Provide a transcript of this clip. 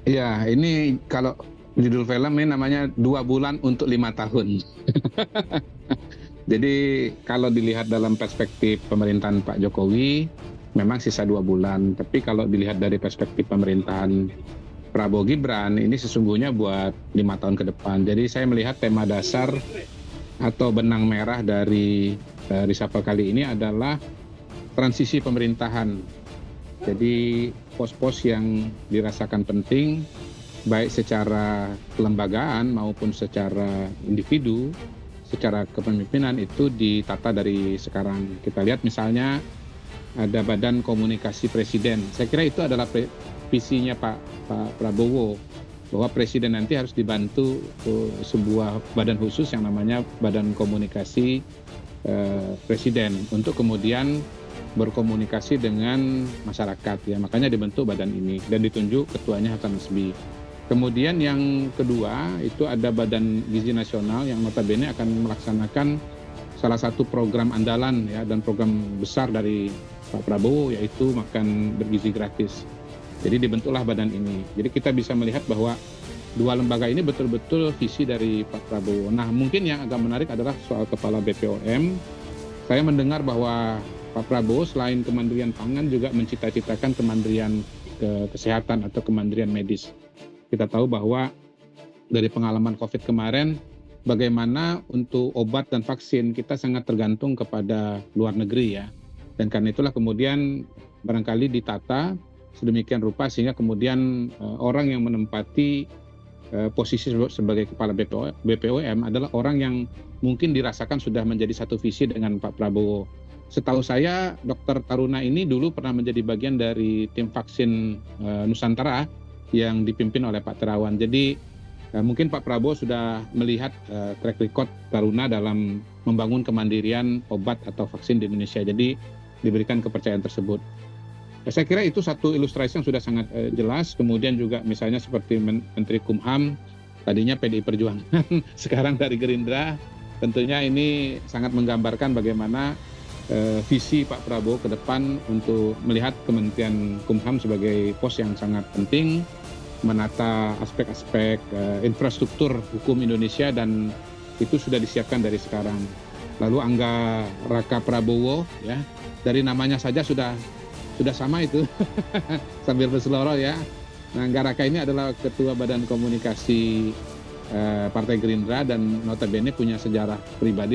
Iya, ini kalau judul film ini namanya 2 bulan untuk 5 tahun. Jadi kalau dilihat dalam perspektif pemerintahan Pak Jokowi, memang sisa 2 bulan. Tapi kalau dilihat dari perspektif pemerintahan Prabowo Gibran, ini sesungguhnya buat 5 tahun ke depan. Jadi saya melihat tema dasar atau benang merah dari reshuffle kali ini adalah transisi pemerintahan. Jadi pos-pos yang dirasakan penting, baik secara kelembagaan maupun secara individu, secara kepemimpinan itu ditata dari sekarang. Kita lihat misalnya ada Badan Komunikasi Presiden. Saya kira itu adalah visinya Pak Prabowo, bahwa presiden nanti harus dibantu sebuah badan khusus yang namanya Badan Komunikasi Presiden untuk kemudian berkomunikasi dengan masyarakat, ya, makanya dibentuk badan ini dan ditunjuk ketuanya Hasan Nasbi. Kemudian yang kedua itu ada Badan Gizi Nasional yang notabene akan melaksanakan salah satu program andalan, ya, dan program besar dari Pak Prabowo, yaitu makan bergizi gratis. Jadi dibentuklah badan ini. Jadi kita bisa melihat bahwa dua lembaga ini betul-betul visi dari Pak Prabowo. Nah, mungkin yang agak menarik adalah soal kepala BPOM. Saya mendengar bahwa Pak Prabowo selain Kementerian Pangan juga mencita-citakan Kementerian Kesehatan atau Kementerian Medis. Kita tahu bahwa dari pengalaman COVID kemarin, bagaimana untuk obat dan vaksin kita sangat tergantung kepada luar negeri, ya. Dan karena itulah kemudian barangkali ditata sedemikian rupa sehingga kemudian orang yang menempati posisi sebagai kepala BPOM adalah orang yang mungkin dirasakan sudah menjadi satu visi dengan Pak Prabowo. Setahu saya Dr. Taruna ini dulu pernah menjadi bagian dari tim vaksin Nusantara yang dipimpin oleh Pak Terawan. Jadi mungkin Pak Prabowo sudah melihat track record Taruna dalam membangun kemandirian obat atau vaksin di Indonesia. Jadi diberikan kepercayaan tersebut. Saya kira itu satu ilustrasi yang sudah sangat jelas. Kemudian juga misalnya seperti Menteri Kumham, tadinya PDI Perjuangan, sekarang dari Gerindra. Tentunya ini sangat menggambarkan bagaimana visi Pak Prabowo ke depan untuk melihat Kementerian Kumham sebagai pos yang sangat penting, menata aspek-aspek infrastruktur hukum Indonesia, dan itu sudah disiapkan dari sekarang. Lalu Angga Raka Prabowo, ya, dari namanya saja sudah sama itu, sambil berseloroh, ya. Nah, Angga Raka ini adalah Ketua Badan Komunikasi Partai Gerindra dan notabene punya sejarah pribadi